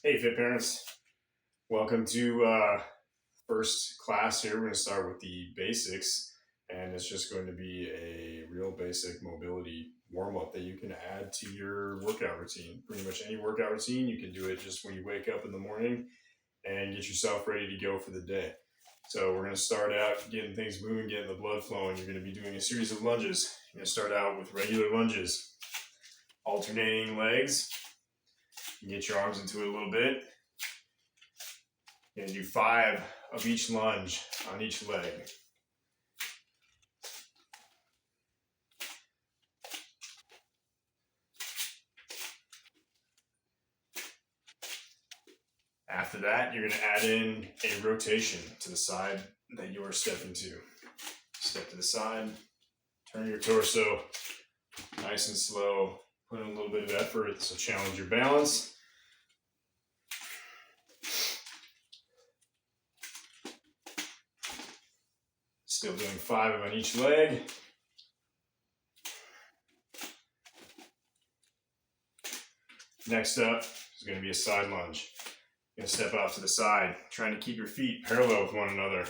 Hey, Fit Parents. Welcome to first class here. We're going to start with the basics, and it's just going to be a real basic mobility warm up that you can add to your workout routine. Pretty much any workout routine, you can do it just when you wake up in the morning and get yourself ready to go for the day. So, we're going to start out getting things moving, getting the blood flowing. You're going to be doing a series of lunges. You're going to start out with regular lunges, alternating legs. You can get your arms into it a little bit. You're going to do 5 of each lunge on each leg. After that, you're going to add in a rotation to the side that you are stepping to. Step to the side, turn your torso nice and slow, put in a little bit of effort, so challenge your balance. Still doing 5 on each leg. Next up is going to be a side lunge. You're going to step off to the side, trying to keep your feet parallel with one another.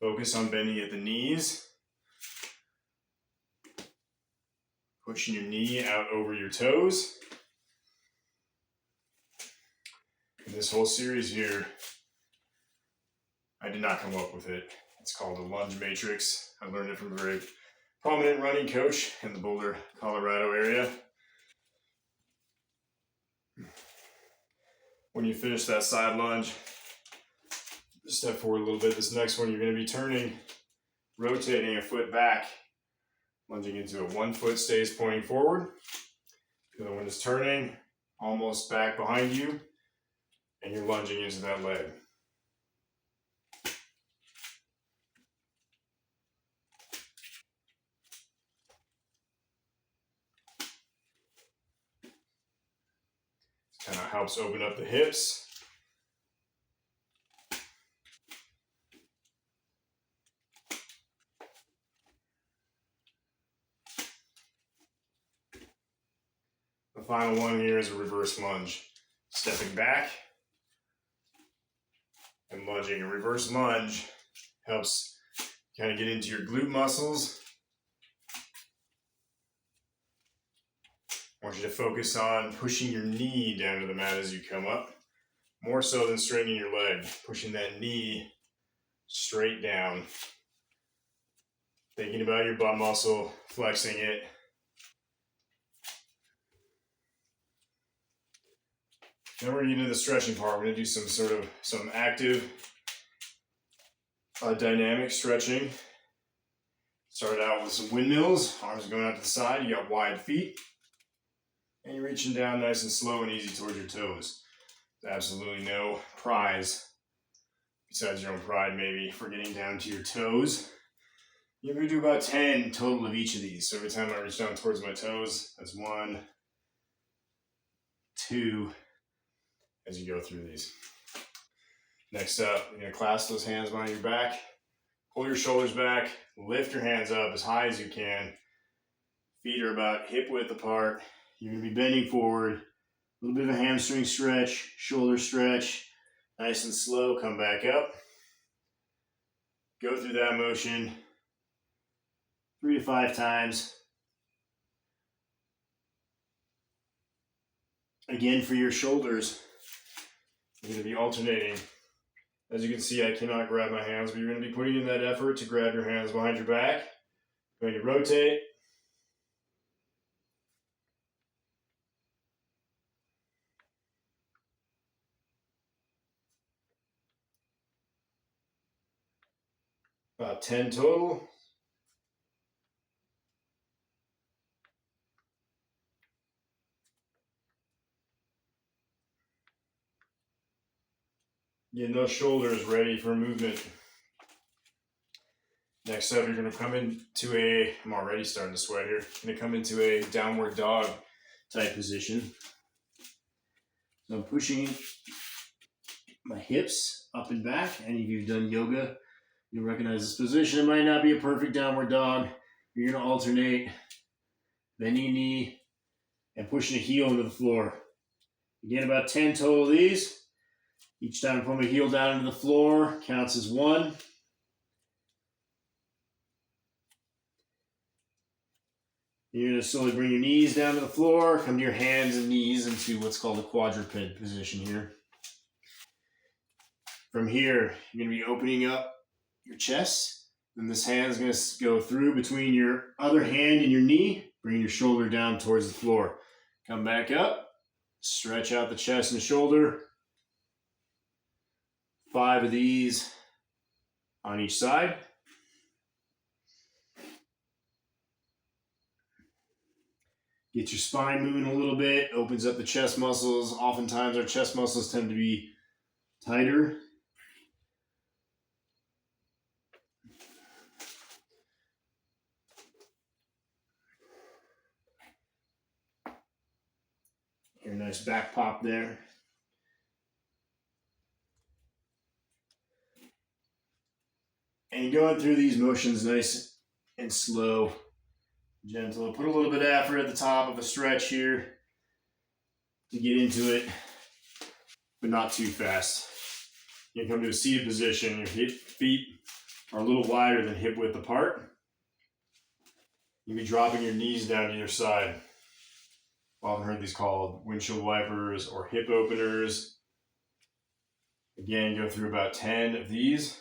Focus on bending at the knees. Pushing your knee out over your toes. In this whole series here, I did not come up with it. It's called the lunge matrix. I learned it from a very prominent running coach in the Boulder, Colorado area. When you finish that side lunge, step forward a little bit. This next one, you're going to be turning, rotating a foot back, lunging into it. 1 foot stays pointing forward. The other one is turning, almost back behind you, and you're lunging into that leg. Kind of helps open up the hips. The final one here is a reverse lunge. Stepping back and lunging. A reverse lunge helps kind of get into your glute muscles. I want you to focus on pushing your knee down to the mat as you come up, more so than straightening your leg, pushing that knee straight down. Thinking about your butt muscle, flexing it. Now we're going to get into the stretching part. We're going to do some active dynamic stretching. Start out with some windmills, arms going out to the side, you got wide feet. And you're reaching down nice and slow and easy towards your toes. There's absolutely no prize, besides your own pride maybe, for getting down to your toes. You're going to do about 10 total of each of these. So every time I reach down towards my toes, that's 1, 2, as you go through these. Next up, you're going to clasp those hands behind your back, pull your shoulders back, lift your hands up as high as you can. Feet are about hip width apart. You're going to be bending forward, a little bit of a hamstring stretch, shoulder stretch, nice and slow, come back up. Go through that motion 3 to 5 times. Again, for your shoulders, you're going to be alternating. As you can see, I cannot grab my hands, but you're going to be putting in that effort to grab your hands behind your back. Going to rotate. About 10 total. Getting those shoulders ready for movement. Next up, you're going to come into I'm already starting to sweat here. Going to come into a downward dog type position. So I'm pushing my hips up and back. Any of you who've done yoga, you'll recognize this position. It might not be a perfect downward dog. You're going to alternate bending knee and pushing the heel into the floor. Again, about 10 total of these. Each time I put my heel down into the floor, counts as 1. You're going to slowly bring your knees down to the floor, come to your hands and knees into what's called a quadruped position here. From here, you're going to be opening up your chest. Then this hand is going to go through between your other hand and your knee, bringing your shoulder down towards the floor. Come back up, stretch out the chest and the shoulder. 5 of these on each side. Get your spine moving a little bit, opens up the chest muscles. Oftentimes our chest muscles tend to be tighter. Here, nice back pop there. And going through these motions nice and slow, gentle. Put a little bit of effort at the top of a stretch here to get into it, but not too fast. You come to a seated position. Your feet are a little wider than hip width apart. You'll be dropping your knees down to your side. I've often heard these called windshield wipers or hip openers. Again, go through about 10 of these.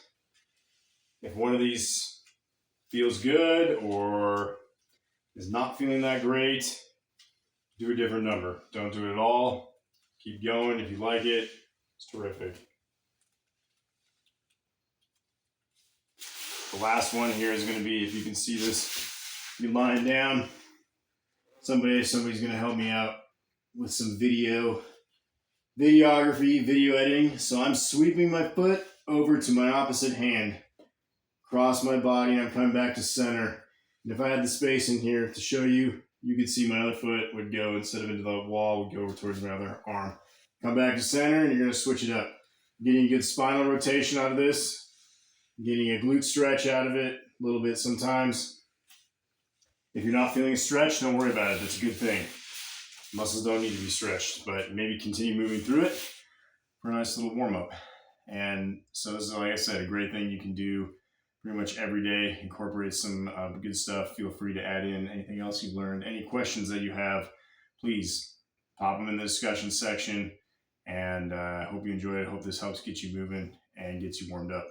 If one of these feels good or is not feeling that great, do a different number. Don't do it at all. Keep going if you like it. It's terrific. The last one here is going to be, if you can see this, you're lying down. Somebody's going to help me out with some videography, video editing. So I'm sweeping my foot over to my opposite hand, across my body, and I'm coming back to center. And if I had the space in here to show you, you could see my other foot would go, instead of into the wall, would go over towards my other arm. Come back to center, and you're going to switch it up. Getting a good spinal rotation out of this, getting a glute stretch out of it a little bit sometimes. If you're not feeling a stretch, don't worry about it. That's a good thing. Muscles don't need to be stretched, but maybe continue moving through it for a nice little warm-up. And so this is, like I said, a great thing you can do pretty much every day. Incorporate some good stuff. Feel free to add in anything else you've learned. Any questions that you have, please pop them in the discussion section. And I hope you enjoy it. I hope this helps get you moving and gets you warmed up.